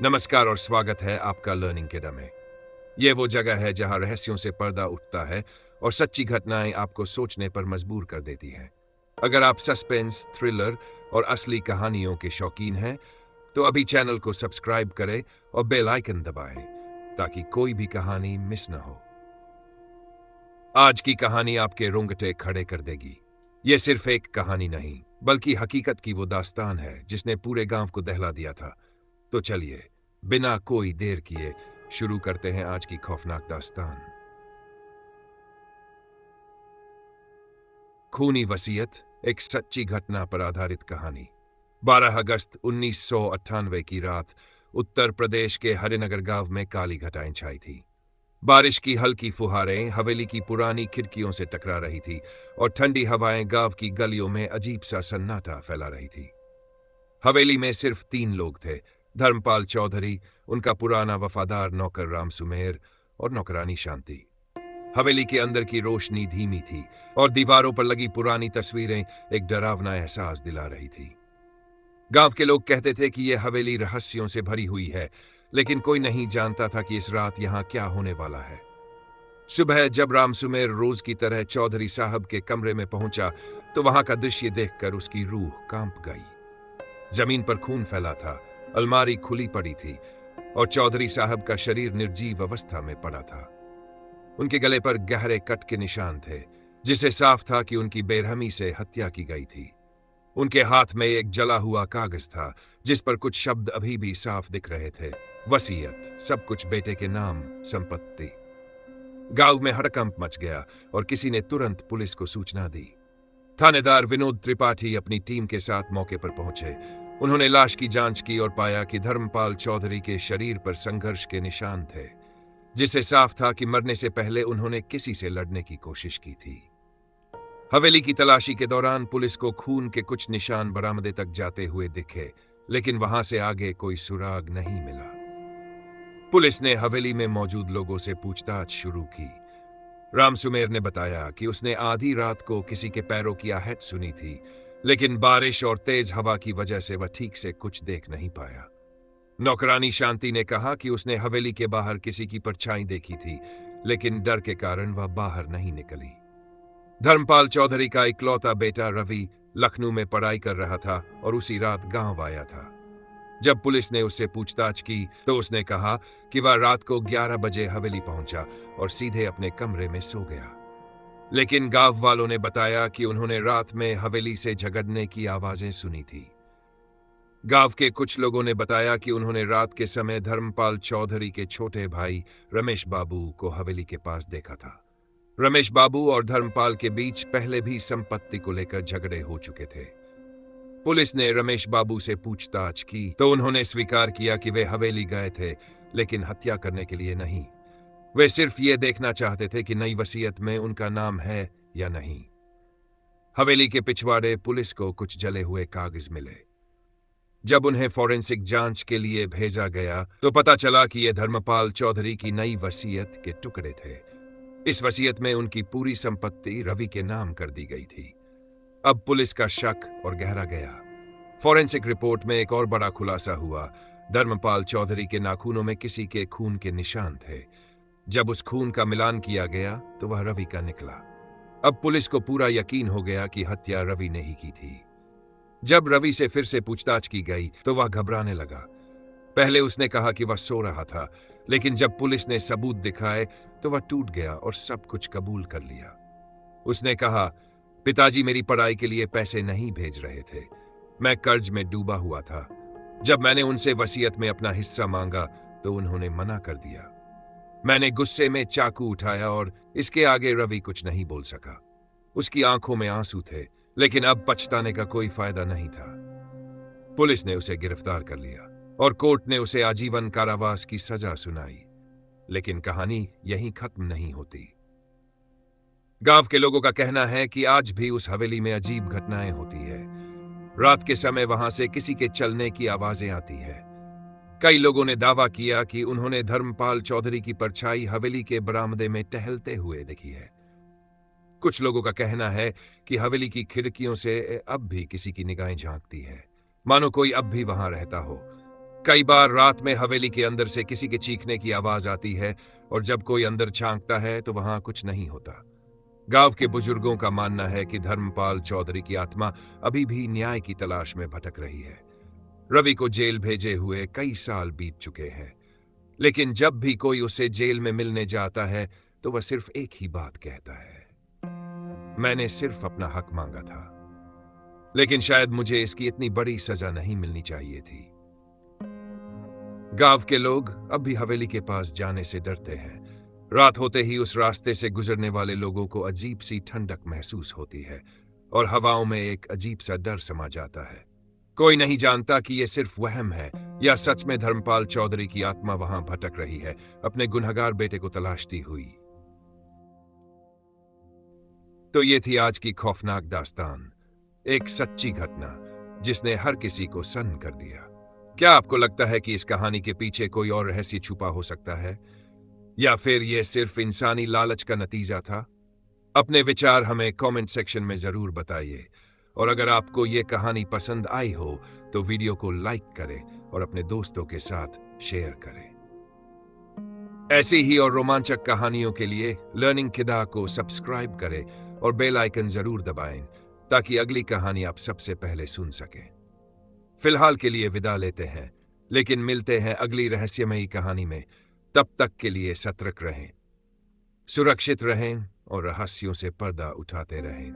नमस्कार और स्वागत है आपका लर्निंग केडा में। ये वो जगह है जहां रहस्यों से पर्दा उठता है और सच्ची घटनाएं आपको सोचने पर मजबूर कर देती हैं। अगर आप सस्पेंस, थ्रिलर और असली कहानियों के शौकीन हैं, तो अभी चैनल को सब्सक्राइब करें और बेल आइकन दबाएं ताकि कोई भी कहानी मिस ना हो। आज की कहानी आपके रोंगटे खड़े कर देगी। ये सिर्फ एक कहानी नहीं, बल्कि हकीकत की वो दास्तान है जिसने पूरे गांव को दहला दिया था। तो चलिए, बिना कोई देर किए शुरू करते हैं आज की खौफनाक दास्तान। खूनी वसीयत, एक सच्ची घटना पर आधारित कहानी। 12 अगस्त 1998 की रात उत्तर प्रदेश के हरिनगर गांव में काली घटाएं छाई थी। बारिश की हल्की फुहारें हवेली की पुरानी खिड़कियों से टकरा रही थी और ठंडी हवाएं गांव की गलियों में अजीब सा सन्नाटा फैला रही थी। हवेली में सिर्फ 3 लोग थे: धर्मपाल चौधरी, उनका पुराना वफादार नौकर राम सुमेर और नौकरानी शांति। हवेली के अंदर की रोशनी धीमी थी और दीवारों पर लगी पुरानी तस्वीरें एक डरावना एहसास दिला रही थी। गांव के लोग कहते थे कि यह हवेली रहस्यों से भरी हुई है, लेकिन कोई नहीं जानता था कि इस रात यहां क्या होने वाला है। सुबह जब राम सुमेर रोज की तरह चौधरी साहब के कमरे में पहुंचा, तो वहां का दृश्य देखकर उसकी रूह कांप गई। जमीन पर खून फैला था, अलमारी खुली पड़ी थी और चौधरी साहब का शरीर निर्जीव अवस्था में पड़ा था। उनके गले पर गहरे कट के निशान थे, जिससे साफ था कि उनकी बेरहमी से हत्या की गई थी। उनके हाथ में एक जला हुआ कागज था, जिस पर कुछ शब्द अभी भी साफ दिख रहे थे: वसीयत, सब कुछ बेटे के नाम, संपत्ति। गांव में हड़कंप मच गया और किसी ने तुरंत पुलिस को सूचना दी। थानेदार विनोद त्रिपाठी अपनी टीम के साथ मौके पर पहुंचे। उन्होंने लाश की जांच की और पाया कि धर्मपाल चौधरी के शरीर पर संघर्ष के निशान थे, जिससे साफ था कि मरने से पहले उन्होंने किसी से लड़ने की कोशिश की थी। हवेली की तलाशी के दौरान पुलिस को खून के कुछ निशान बरामदे तक जाते हुए दिखे, लेकिन वहां से आगे कोई सुराग नहीं मिला। पुलिस ने हवेली में मौजूद लोगों से पूछताछ शुरू की। राम सुमेर ने बताया कि उसने आधी रात को किसी के पैरों की आहट सुनी थी, लेकिन बारिश और तेज हवा की वजह से वह ठीक से कुछ देख नहीं पाया। नौकरानी शांति ने कहा कि उसने हवेली के बाहर किसी की परछाई देखी थी, लेकिन डर के कारण वह बाहर नहीं निकली। धर्मपाल चौधरी का इकलौता बेटा रवि लखनऊ में पढ़ाई कर रहा था और उसी रात गांव आया था। जब पुलिस ने उससे पूछताछ की, तो उसने कहा कि वह रात को 11 बजे हवेली पहुंचा और सीधे अपने कमरे में सो गया। लेकिन गांव वालों ने बताया कि उन्होंने रात में हवेली से झगड़ने की आवाजें सुनी थी। गांव के कुछ लोगों ने बताया कि उन्होंने रात के समय धर्मपाल चौधरी के छोटे भाई रमेश बाबू को हवेली के पास देखा था। रमेश बाबू और धर्मपाल के बीच पहले भी संपत्ति को लेकर झगड़े हो चुके थे। पुलिस ने रमेश बाबू से पूछताछ की तो उन्होंने स्वीकार किया कि वे हवेली गए थे, लेकिन हत्या करने के लिए नहीं। वे सिर्फ ये देखना चाहते थे कि नई वसीयत में उनका नाम है या नहीं। हवेली के पिछवाड़े पुलिस को कुछ जले हुए कागज मिले। जब उन्हें फॉरेंसिक जांच के लिए भेजा गया, तो पता चला कि यह धर्मपाल चौधरी की नई वसीयत के टुकड़े थे। इस वसीयत में उनकी पूरी संपत्ति रवि के नाम कर दी गई थी। अब पुलिस का शक और गहरा गया। फॉरेंसिक रिपोर्ट में एक और बड़ा खुलासा हुआ। धर्मपाल चौधरी के नाखूनों में किसी के खून के निशान थे। जब उस खून का मिलान किया गया, तो वह रवि का निकला। अब पुलिस को पूरा यकीन हो गया कि हत्या रवि ने ही की थी। जब रवि से फिर से पूछताछ की गई, तो वह घबराने लगा। पहले उसने कहा कि वह सो रहा था, लेकिन जब पुलिस ने सबूत दिखाए, तो वह टूट गया और सब कुछ कबूल कर लिया। उसने कहा, पिताजी मेरी पढ़ाई के लिए पैसे नहीं भेज रहे थे। मैं कर्ज में डूबा हुआ था। जब मैंने उनसे वसीयत में अपना हिस्सा मांगा, तो उन्होंने मना कर दिया। मैंने गुस्से में चाकू उठाया और इसके आगे रवि कुछ नहीं बोल सका। उसकी आंखों में आंसू थे, लेकिन अब पछताने का कोई फायदा नहीं था। पुलिस ने उसे गिरफ्तार कर लिया और कोर्ट ने उसे आजीवन कारावास की सजा सुनाई। लेकिन कहानी यहीं खत्म नहीं होती। गांव के लोगों का कहना है कि आज भी उस हवेली में अजीब घटनाएं होती है। रात के समय वहां से किसी के चलने की आवाजें आती है। कई लोगों ने दावा किया कि उन्होंने धर्मपाल चौधरी की परछाई हवेली के बरामदे में टहलते हुए देखी है। कुछ लोगों का कहना है कि हवेली की खिड़कियों से अब भी किसी की निगाहें झांकती है, मानो कोई अब भी वहां रहता हो। कई बार रात में हवेली के अंदर से किसी के चीखने की आवाज आती है और जब कोई अंदर झांकता है तो वहां कुछ नहीं होता। गांव के बुजुर्गों का मानना है कि धर्मपाल चौधरी की आत्मा अभी भी न्याय की तलाश में भटक रही है। रवि को जेल भेजे हुए कई साल बीत चुके हैं, लेकिन जब भी कोई उसे जेल में मिलने जाता है तो वह सिर्फ एक ही बात कहता है, मैंने सिर्फ अपना हक मांगा था। लेकिन शायद मुझे इसकी इतनी बड़ी सजा नहीं मिलनी चाहिए थी। गांव के लोग अब भी हवेली के पास जाने से डरते हैं। रात होते ही उस रास्ते से गुजरने वाले लोगों को अजीब सी ठंडक महसूस होती है और हवाओं में एक अजीब सा डर समा जाता है। कोई नहीं जानता कि यह सिर्फ वहम है या सच में धर्मपाल चौधरी की आत्मा वहां भटक रही है, अपने गुनहगार बेटे को तलाशती हुई। तो ये थी आज की खौफनाक दास्तान, एक सच्ची घटना जिसने हर किसी को सन्न कर दिया। क्या आपको लगता है कि इस कहानी के पीछे कोई और रहस्य छुपा हो सकता है, या फिर यह सिर्फ इंसानी लालच का नतीजा था? अपने विचार हमें कमेंट सेक्शन में जरूर बताइए, और अगर आपको यह कहानी पसंद आई हो तो वीडियो को लाइक करें और अपने दोस्तों के साथ शेयर करें। ऐसी ही और रोमांचक कहानियों के लिए लर्निंग किदा को सब्सक्राइब करें और बेल आइकन जरूर दबाएं ताकि अगली कहानी आप सबसे पहले सुन सकें। फिलहाल के लिए विदा लेते हैं, लेकिन मिलते हैं अगली रहस्यमयी कहानी में। तब तक के लिए सतर्क रहें, सुरक्षित रहें और रहस्यों से पर्दा उठाते रहें।